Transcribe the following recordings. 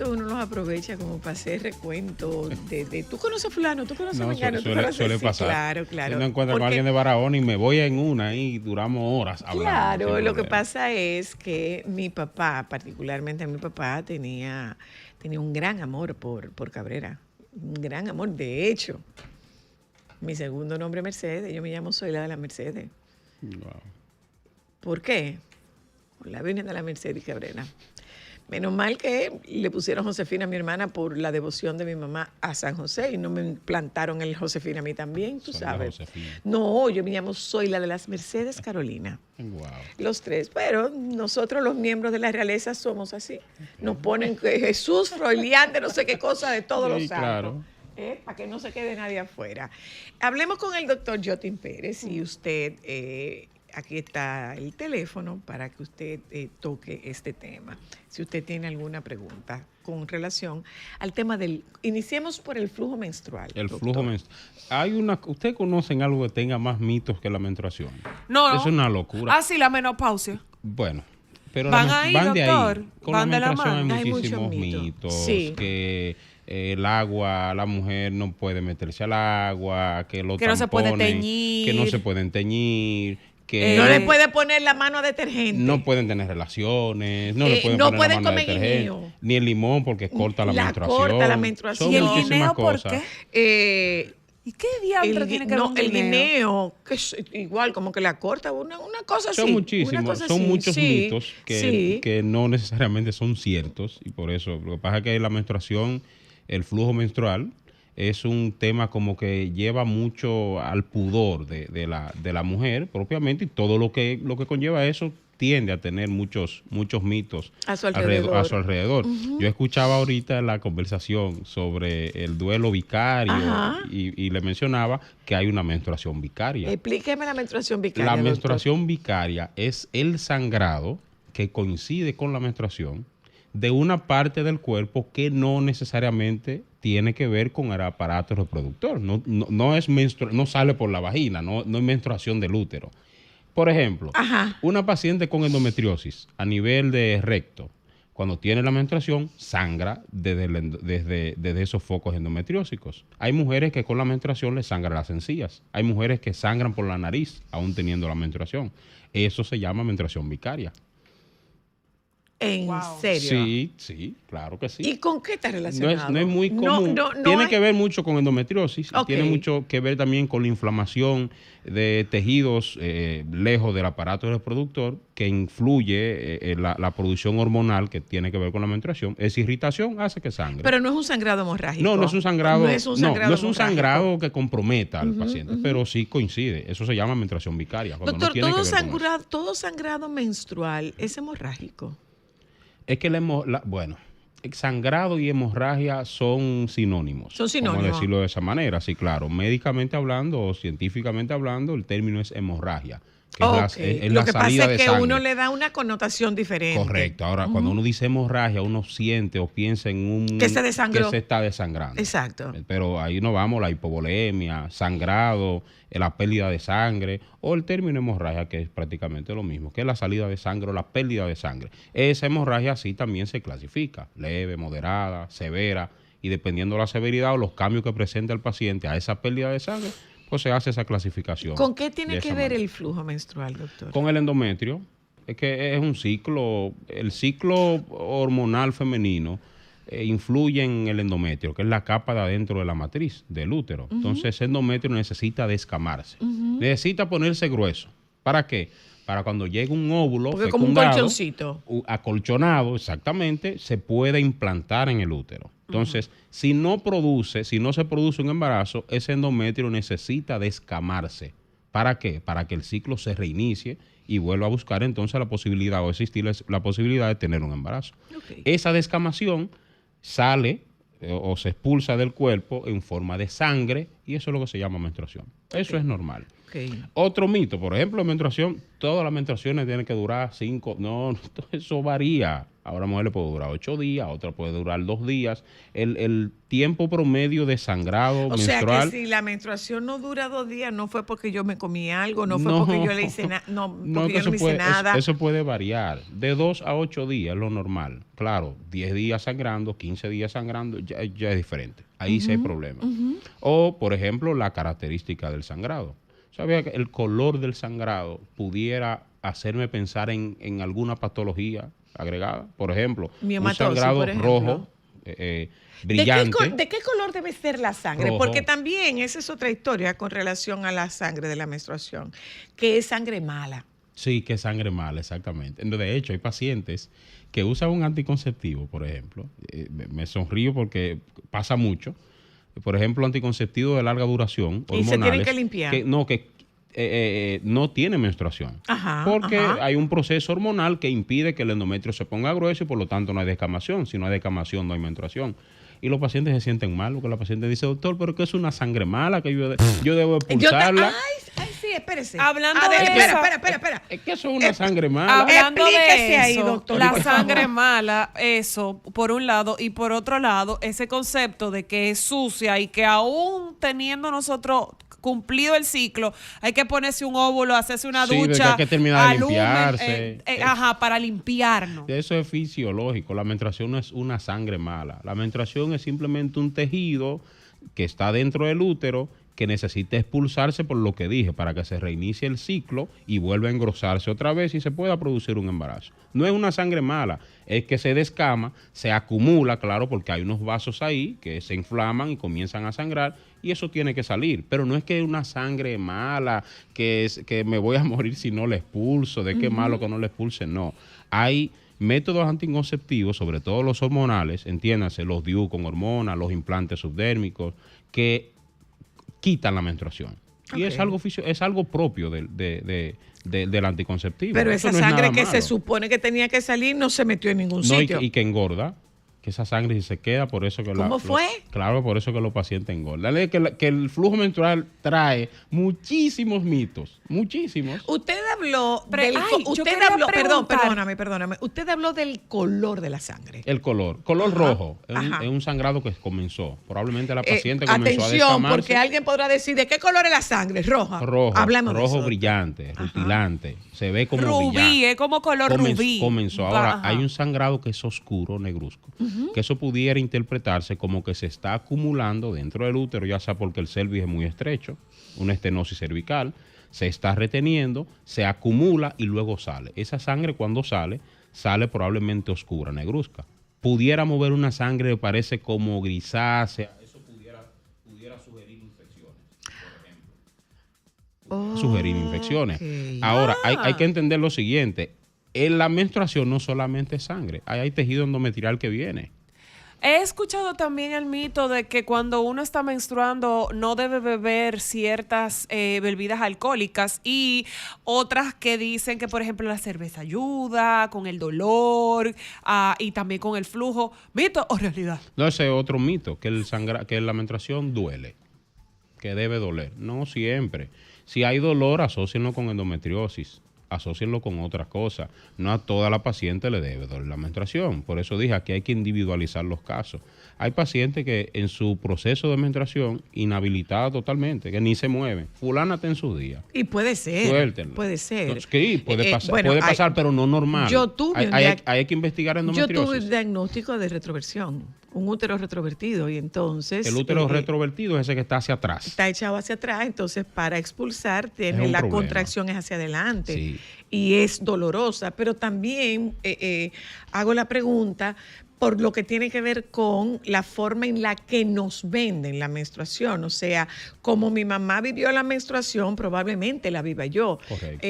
momentos uno los aprovecha como para hacer recuento de tú conoces a fulano, tú conoces a No, Mengano, tú suele, conoces suele sí, pasar. claro, claro. Si no encuentro con Porque, alguien de Barahona y me voy en una y duramos horas hablando. claro, sin lo que problema. pasa es que mi papá, particularmente mi papá, tenía un gran amor por Cabrera. Un gran amor. De hecho, mi segundo nombre es Mercedes. Yo me llamo Zoila de la Mercedes. Wow. ¿Por qué? Por la Virgen de la Mercedes Cabrera. Menos mal que le pusieron Josefina a mi hermana por la devoción de mi mamá a San José y no me plantaron el Josefina a mí también, tú Soy la sabes. Josefina. No, yo me llamo Zoila de las Mercedes Carolina. Wow. Los tres, pero nosotros los miembros de la realeza somos así. Nos ponen que Jesús, Froilián, de no sé qué cosa, de todos Sí, los santos. claro. Para que no se quede nadie afuera. Hablemos con el doctor Jotin Pérez y usted, aquí está el teléfono para que usted toque este tema. Si usted tiene alguna pregunta con relación al tema del... Iniciemos por el flujo menstrual. El doctor. flujo menstrual. ¿Ustedes conocen algo que tenga más mitos que la menstruación? No. Es una locura. Ah, sí, la menopausia. Bueno, pero Van ahí, van de doctor. ahí. Con Van la de la menstruación mano. hay Hay muchísimos muchos mitos. mitos. Sí. Que el agua, la mujer no puede meterse al agua, que los Que no se puede tampones, teñir. que no se pueden teñir, que No le puede poner la mano a detergente. no pueden tener relaciones, no le pueden no poner pueden la mano a comer detergente, guineo. ni el limón porque corta la menstruación. Corta la menstruación. Son ¿Y el muchísimas guineo por cosas. qué? ¿Y qué diablo tiene que ver un el guineo? guineo, que es igual, como que la corta, una cosa así. Son una muchísimos, cosa son así. muchos Sí, mitos sí. que no necesariamente son ciertos y por eso, lo que pasa es que la menstruación, el flujo menstrual, es un tema como que lleva mucho al pudor de la mujer propiamente y todo lo que conlleva eso tiende a tener muchos mitos A su alrededor. a su alrededor. Yo escuchaba ahorita la conversación sobre el duelo vicario Ajá. y le mencionaba que hay una menstruación vicaria. Explíqueme la menstruación vicaria, La doctor. menstruación vicaria es el sangrado que coincide con la menstruación de una parte del cuerpo que no necesariamente tiene que ver con el aparato reproductor. No es no sale por la vagina, no es menstruación del útero. Por ejemplo, Ajá. una paciente con endometriosis a nivel de recto, cuando tiene la menstruación, sangra desde esos focos endometriósicos. Hay mujeres que con la menstruación les sangran las encías. Hay mujeres que sangran por la nariz, aún teniendo la menstruación. Eso se llama menstruación vicaria. ¿En Wow. serio? Sí, claro que sí. ¿Y con qué está No relacionado? es muy común. No Tiene hay- que ver mucho con endometriosis y Ok. tiene mucho que ver también con la inflamación de tejidos lejos del aparato reproductor que influye en la producción hormonal que tiene que ver con la menstruación. Esa irritación hace que sangre. Pero no es un sangrado hemorrágico. No es un sangrado. No es un sangrado, no es un hemorrágico. sangrado que comprometa al paciente, pero sí coincide. Eso se llama menstruación vicaria. Cuando Doctor, no tiene que ver con eso. todo sangrado menstrual es hemorrágico. Es que bueno, sangrado y hemorragia son sinónimos. Son sinónimos. Vamos a decirlo de esa manera, sí, claro. Médicamente hablando o científicamente hablando, el término es hemorragia. Que Ok. es Lo la que salida pasa de es que sangre. uno le da una connotación diferente. Correcto. Ahora, cuando uno dice hemorragia, uno siente o piensa en un... Que se desangró. Que se está desangrando. Exacto. Pero ahí no vamos, la hipovolemia, sangrado, la pérdida de sangre, o el término hemorragia, que es prácticamente lo mismo, que es la salida de sangre o la pérdida de sangre. Esa hemorragia sí también se clasifica, leve, moderada, severa, y dependiendo de la severidad o los cambios que presenta el paciente a esa pérdida de sangre, pues se hace esa clasificación. ¿Con qué tiene de que esa ver manera. el flujo menstrual, doctor? Con el endometrio. Es que es un ciclo, el ciclo hormonal femenino influye en el endometrio, que es la capa de adentro de la matriz del útero. Entonces, ese endometrio necesita descamarse, necesita ponerse grueso. ¿Para qué? Para cuando llegue un óvulo Porque como un fecundado, colchoncito. acolchonado, exactamente, se puede implantar en el útero. Entonces, si no se produce un embarazo, ese endometrio necesita descamarse. ¿Para qué? Para que el ciclo se reinicie y vuelva a buscar entonces la posibilidad o existir la posibilidad de tener un embarazo. Ok. Esa descamación sale se expulsa del cuerpo en forma de sangre y eso es lo que se llama menstruación. Eso es normal. Ok. Otro mito, por ejemplo, la menstruación, todas las menstruaciones tienen que durar 5, no, eso varía. A una mujer le puede durar 8 días, a otra puede durar 2 días. El tiempo promedio de sangrado O sea menstrual. que si la menstruación no dura 2 días, no fue porque yo me comí algo, no fue No, porque yo le hice nada, no, no, porque que yo no me hice nada. eso puede variar. De 2 a 8 días es lo normal. Claro, 10 días sangrando, 15 días sangrando, ya es diferente. Ahí sí hay problema. O, por ejemplo, la característica del sangrado. ¿Sabía que el color del sangrado pudiera hacerme pensar en alguna patología agregada? Por ejemplo, un Miomatosis, sangrado por ejemplo. rojo, brillante. ¿De qué color debe ser la sangre? Rojo. Porque también esa es otra historia con relación a la sangre de la menstruación, que es sangre mala. Sí, que sangre mala, exactamente. De hecho, hay pacientes que usan un anticonceptivo, por ejemplo. Me sonrío porque pasa mucho. Por ejemplo, anticonceptivo de larga duración, Y se hormonales. tienen que limpiar. Que no tiene menstruación. Ajá, Porque ajá. hay un proceso hormonal que impide que el endometrio se ponga grueso y por lo tanto no hay descamación. Si no hay descamación, no hay menstruación. Y los pacientes se sienten mal, porque la paciente dice, doctor, pero que es una sangre mala, que yo debo expulsarla. Ay, sí, espérese. Hablando A ver, de espera. Es que eso es una sangre mala. Hablando Explíquese de ahí, eso, doctor, la por sangre favor. mala, eso, por un lado, y por otro lado, ese concepto de que es sucia y que aún teniendo nosotros cumplido el ciclo, hay que ponerse un óvulo, hacerse una Sí, de que ducha, hay que terminar de al humen, limpiarse. para limpiarnos. Eso es fisiológico. La menstruación no es una sangre mala. La menstruación es simplemente un tejido que está dentro del útero que necesita expulsarse por lo que dije, para que se reinicie el ciclo y vuelva a engrosarse otra vez y se pueda producir un embarazo. No es una sangre mala, es que se descama, se acumula, claro, porque hay unos vasos ahí que se inflaman y comienzan a sangrar y eso tiene que salir. Pero no es que es una sangre mala, que me voy a morir si no la expulso, de qué malo que no la expulse, no. Hay métodos anticonceptivos, sobre todo los hormonales, entiéndase, los DIU con hormonas, los implantes subdérmicos, que quitan la menstruación. Y Ok. es algo propio del anticonceptivo. Pero Eso esa no es sangre nada que se malo. supone que tenía que salir no se metió en ningún No, sitio. y que engorda, que esa sangre si se queda, por eso que ¿Cómo fue? claro, por eso que los pacientes engordan. Que el flujo menstrual trae muchísimos mitos, muchísimos. Usted habló Pero, yo usted quería habló, preguntar. perdóname. Usted habló del color de la sangre. El color Ajá, rojo, ajá. es un sangrado que comenzó. Probablemente la paciente comenzó a Atención, descamarse. porque alguien podrá decir, ¿de qué color es la sangre? Roja. Rojo, Hablemos de rojo eso. brillante, Ajá. rutilante, se ve como Rubí, brillante. es como color rubí. Comenzó. Ahora, Ajá. hay un sangrado que es oscuro, negruzco, que eso pudiera interpretarse como que se está acumulando dentro del útero, ya sea porque el cervix es muy estrecho, una estenosis cervical, se está reteniendo, se acumula y luego sale. Esa sangre cuando sale probablemente oscura, negruzca. Pudiéramos ver una sangre que parece como grisácea, eso pudiera sugerir infecciones, por ejemplo. Sugerir infecciones. Ok. Ahora, hay que entender lo siguiente. En la menstruación no solamente es sangre, hay tejido endometrial que viene. He escuchado también el mito de que cuando uno está menstruando no debe beber ciertas bebidas alcohólicas y otras que dicen que, por ejemplo, la cerveza ayuda con el dolor y también con el flujo. ¿Mito o realidad? No, ese es otro mito, que la menstruación duele, que debe doler. No siempre. Si hay dolor, asócienlo con endometriosis, asócienlo con otra cosa. No a toda la paciente le debe doler la menstruación. Por eso dije, aquí hay que individualizar los casos. Hay pacientes que en su proceso de menstruación, inhabilitada totalmente, que ni se mueven. Fulana está en su día. Y puede ser. Suéltenlo. Puede ser. Entonces, sí, puede pasar, bueno, puede pasar, pero no normal. yo tuve un hay que investigar Yo endometriosis. tuve un diagnóstico de retroversión, un útero retrovertido, y entonces... El útero retrovertido es ese que está hacia atrás. Está echado hacia atrás, entonces para expulsar tiene un la problema. contracción es hacia adelante Sí. y es dolorosa, pero también hago la pregunta por lo que tiene que ver con la forma en la que nos venden la menstruación, o sea, como mi mamá vivió la menstruación, probablemente la viva yo. Correcto.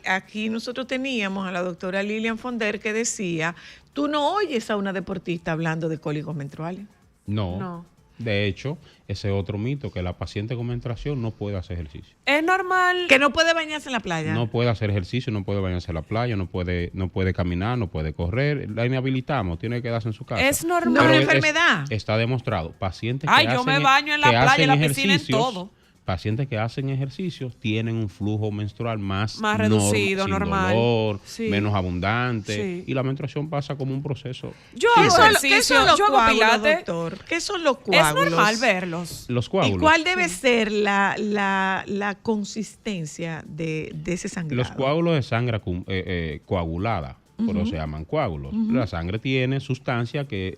Aquí nosotros teníamos a la doctora Lilian Fonder que decía, tú no oyes a una deportista hablando de cólicos menstruales. No. De hecho, ese es otro mito, que la paciente con menstruación no puede hacer ejercicio. Es normal. Que no puede bañarse en la playa. No puede hacer ejercicio, no puede bañarse en la playa, no puede caminar, no puede correr. La inhabilitamos, tiene que quedarse en su casa. Es normal. No es una Pero enfermedad. está demostrado. Pacientes Ay, que yo hacen, me baño en la que playa, hacen en la piscina, en ejercicios, todo. pacientes que hacen ejercicios tienen un flujo menstrual más reducido, sin normal. dolor, Sí. menos abundante, Sí. y la menstruación pasa como un proceso. Yo ¿Qué hago son, ejercicio, los yo hago coágulos, pilates. doctor? ¿Qué son los Es coágulos? normal verlos. Los ¿Y coágulos. cuál debe ser la consistencia de ese sangrado? Los coágulos de sangre coagulada, por eso se llaman coágulos. La sangre tiene sustancia que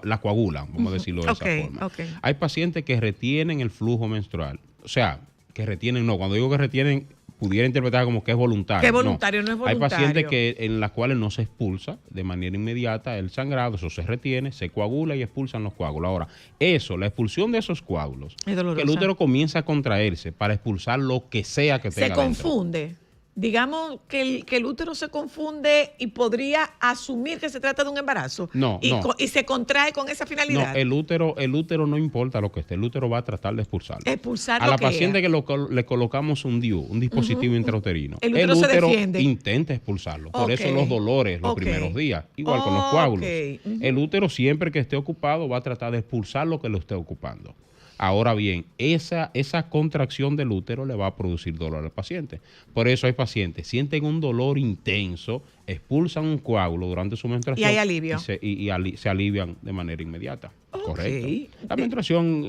la coagulan, vamos a decirlo de esa forma. Ok. Hay pacientes que retienen el flujo menstrual. O sea, que retienen, no, cuando digo que retienen, pudiera interpretar como que es voluntario. Que voluntario, no es voluntario. Hay pacientes en las cuales no se expulsa de manera inmediata el sangrado, eso se retiene, se coagula y expulsan los coágulos. Ahora, la expulsión de esos coágulos, Es dolorosa. que el útero comienza a contraerse para expulsar lo que sea que tenga Se dentro. confunde. Digamos que el útero se confunde y podría asumir que se trata de un embarazo. No. Y se contrae con esa No, finalidad. el útero no importa lo que esté, el útero va a tratar de expulsarlo. Expulsar a lo la que paciente es. que le colocamos un DIU, un dispositivo intrauterino, El útero se defiende. intenta expulsarlo. Por Ok. eso los dolores los Ok. primeros días, igual con los Ok. coágulos. Ujú. El útero siempre que esté ocupado va a tratar de expulsar lo que lo esté ocupando. Ahora bien, esa contracción del útero le va a producir dolor al paciente. Por eso hay pacientes, sienten un dolor intenso, expulsan un coágulo durante su menstruación. Y hay alivio. Se alivian de manera inmediata. Ok. Correcto. La menstruación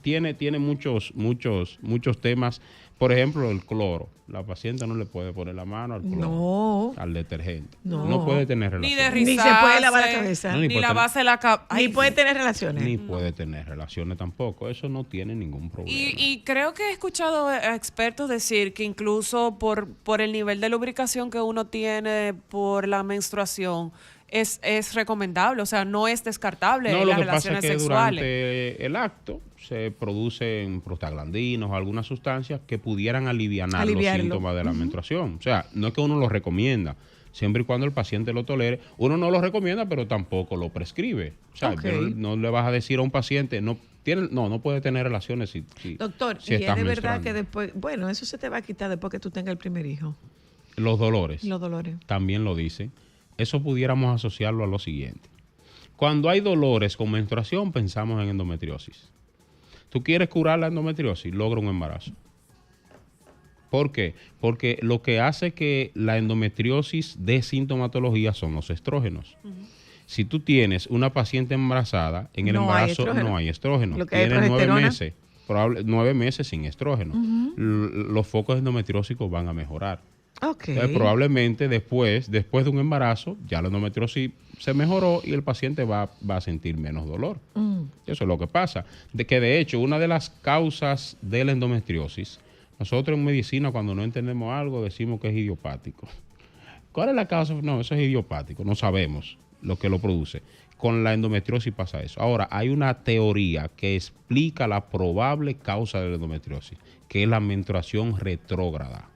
tiene muchos temas. Por ejemplo, el cloro. La paciente no le puede poner la mano al cloro, No. al detergente. No. No puede tener Ni relaciones. de Ni rizarse. se puede lavar la cabeza. No, Ni ni puede lavarse la cabeza. Ni puede tener relaciones. Ni puede tener relaciones tampoco. Eso no tiene ningún problema. Y creo que he escuchado a expertos decir que incluso por el nivel de lubricación que uno tiene por la menstruación, es recomendable, o sea, no es descartable No, las lo que pasa es relaciones que sexuales. durante el acto se producen prostaglandinos o algunas sustancias que pudieran aliviar los Aliviarlo. síntomas de la menstruación. O sea, no es que uno lo recomienda, siempre y cuando el paciente lo tolere. Uno no lo recomienda, pero tampoco lo prescribe. O sea, Ok. no le vas a decir a un paciente, no puede tener relaciones si Doctor, si y es estás de verdad menstruando. que después, bueno, eso se te va a quitar después que tú tengas el primer hijo, Los dolores. los dolores. También lo dicen. Eso pudiéramos asociarlo a lo siguiente. Cuando hay dolores con menstruación, pensamos en endometriosis. Tú quieres curar la endometriosis, logra un embarazo. ¿Por qué? Porque lo que hace que la endometriosis dé sintomatología son los estrógenos. Si tú tienes una paciente embarazada, en el No hay embarazo estrógeno. no hay estrógeno. Lo que hay es Tienes 9 progesterona. meses, 9 meses sin estrógeno. Los focos endometriósicos van a mejorar. Ok. Entonces, probablemente después de un embarazo, ya la endometriosis se mejoró y el paciente va a sentir menos dolor. Eso es lo que pasa. De hecho, una de las causas de la endometriosis, nosotros en medicina cuando no entendemos algo decimos que es idiopático. ¿Cuál es la causa? No, eso es idiopático, no sabemos lo que lo produce. Con la endometriosis pasa eso. Ahora, hay una teoría que explica la probable causa de la endometriosis, que es la menstruación retrógrada.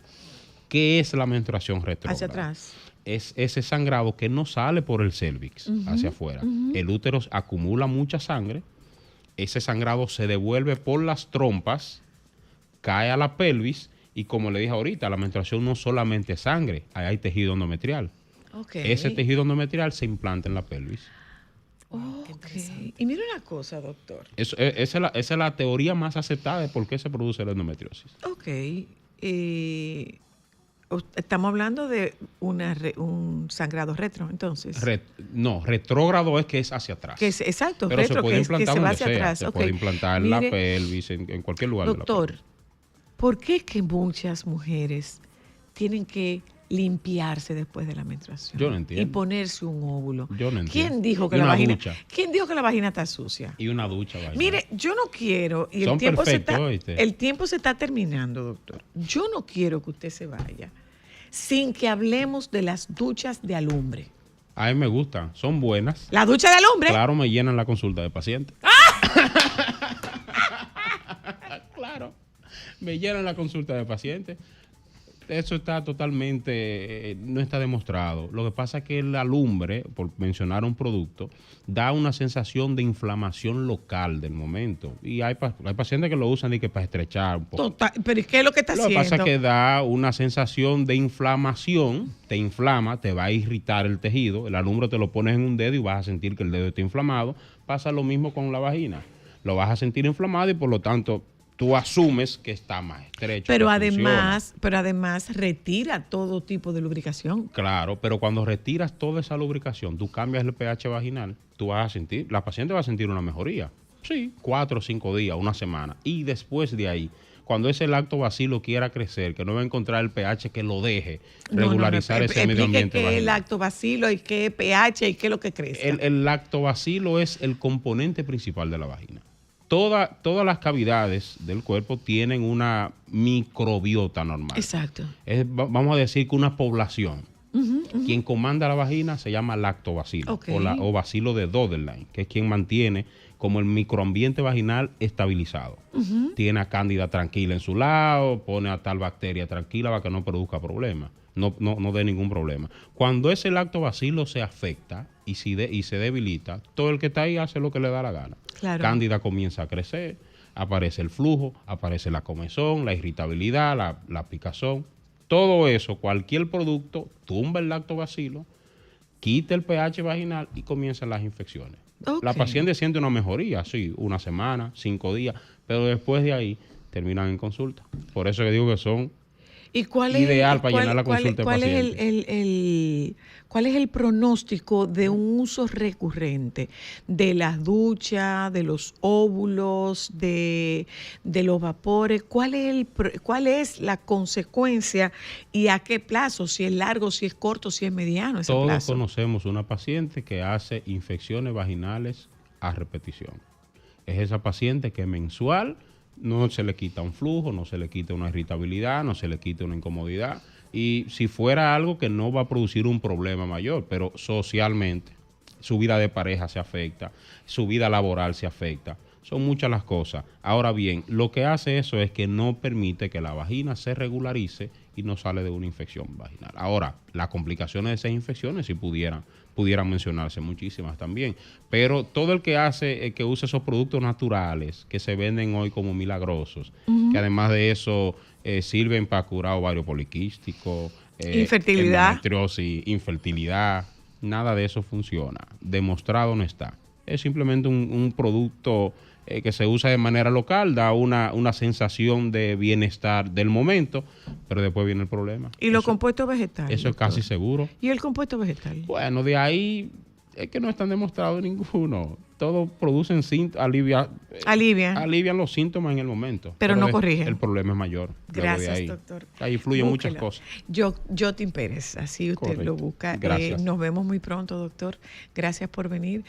¿Qué es la menstruación retrógrada? Hacia atrás. Es ese sangrado que no sale por el cervix hacia afuera. El útero acumula mucha sangre, ese sangrado se devuelve por las trompas, cae a la pelvis y como le dije ahorita, la menstruación no solamente es sangre, hay tejido endometrial. Ok. Ese tejido endometrial se implanta en la pelvis. Ok. Y mira una cosa, doctor. Esa es la teoría más aceptada de por qué se produce la endometriosis. Ok. Estamos hablando de un sangrado retro, entonces. Retrógrado es que es hacia atrás. Que es, exacto, Pero retro, se puede que implantar se va donde hacia sea. atrás. Se Ok. puede implantar en la Mire, pelvis, en cualquier lugar doctor, de la pelvis. ¿por qué es que muchas mujeres tienen que limpiarse después de la menstruación? Yo no entiendo. Y ponerse un óvulo. Yo no entiendo. ¿Quién dijo que Y la una vagina? ducha. ¿Quién dijo que la vagina está sucia? Y una ducha, vaya. Mire, yo no quiero, y Son perfectos, ¿oíste? el tiempo se está terminando, doctor. Yo no quiero que usted se vaya sin que hablemos de las duchas de alumbre. A mí me gustan, son buenas. La ducha de alumbre. Claro, me llenan la consulta de paciente. Claro, me llenan la consulta de paciente. Eso está totalmente, no está demostrado. Lo que pasa es que la alumbre, por mencionar un producto, da una sensación de inflamación local del momento. Y hay pacientes que lo usan y que para estrechar un poco. Total, pero ¿y qué es lo que está Lo que haciendo? pasa es que da una sensación de inflamación, te inflama, te va a irritar el tejido, el alumbre te lo pones en un dedo y vas a sentir que el dedo está inflamado. Pasa lo mismo con la vagina. Lo vas a sentir inflamado y por lo tanto tú asumes que está más estrecho. Pero que funciona. además retira todo tipo de lubricación. Claro, pero cuando retiras toda esa lubricación, tú cambias el pH vaginal, tú vas a sentir, la paciente va a sentir una mejoría. Sí, 4 o 5 días, una semana. Y después de ahí, cuando ese lactobacilo quiera crecer, que no va a encontrar el pH que lo deje regularizar ese medio ambiente qué es vaginal. lactobacilo y qué pH y qué es lo que crece. El lactobacilo es el componente principal de la vagina. Todas las cavidades del cuerpo tienen una microbiota normal. Exacto. Vamos a decir que una población. Quien comanda la vagina se llama lactobacilo o bacilo de Dodelin, que es quien mantiene como el microambiente vaginal estabilizado. Tiene a Cándida tranquila en su lado, pone a tal bacteria tranquila para que no produzca problemas, no dé ningún problema. Cuando ese lactobacilo se afecta y se debilita, todo el que está ahí hace lo que le da la gana. Claro. Cándida comienza a crecer, aparece el flujo, aparece la comezón, la irritabilidad, la picazón. Todo eso, cualquier producto, tumba el lactobacilo, quita el pH vaginal y comienzan las infecciones. La paciente siente una mejoría, sí, una semana, 5 días, pero después de ahí terminan en consulta. Por eso que digo que son ideal para llenar la consulta del paciente. ¿Cuál es el pronóstico de un uso recurrente de las duchas, de los óvulos, de los vapores? ¿Cuál es la consecuencia y a qué plazo? Si es largo, si es corto, si es mediano ese Todos plazo. conocemos una paciente que hace infecciones vaginales a repetición. Es esa paciente que mensual no se le quita un flujo, no se le quita una irritabilidad, no se le quita una incomodidad. Y si fuera algo que no va a producir un problema mayor, pero socialmente, su vida de pareja se afecta, su vida laboral se afecta. Son muchas las cosas. Ahora bien, lo que hace eso es que no permite que la vagina se regularice y no sale de una infección vaginal. Ahora, las complicaciones de esas infecciones si pudieran mencionarse muchísimas también. Pero todo el que que usa esos productos naturales que se venden hoy como milagrosos, que además de eso sirven para curar ovario poliquístico, infertilidad, endometriosis, infertilidad, nada de eso funciona. Demostrado no está. Es simplemente un producto que se usa de manera local, da una sensación de bienestar del momento, pero después viene el problema. ¿Y los compuestos vegetales? Eso es casi seguro. ¿Y el compuesto vegetal? Bueno, de ahí es que no están demostrados ninguno. Todos producen alivian los síntomas en el momento. Pero no corrigen. El problema es mayor. Gracias, ahí. doctor. Ahí fluyen muchas cosas. Jotin Pérez, así usted Correcto. lo busca. Gracias. Nos vemos muy pronto, doctor. Gracias por venir.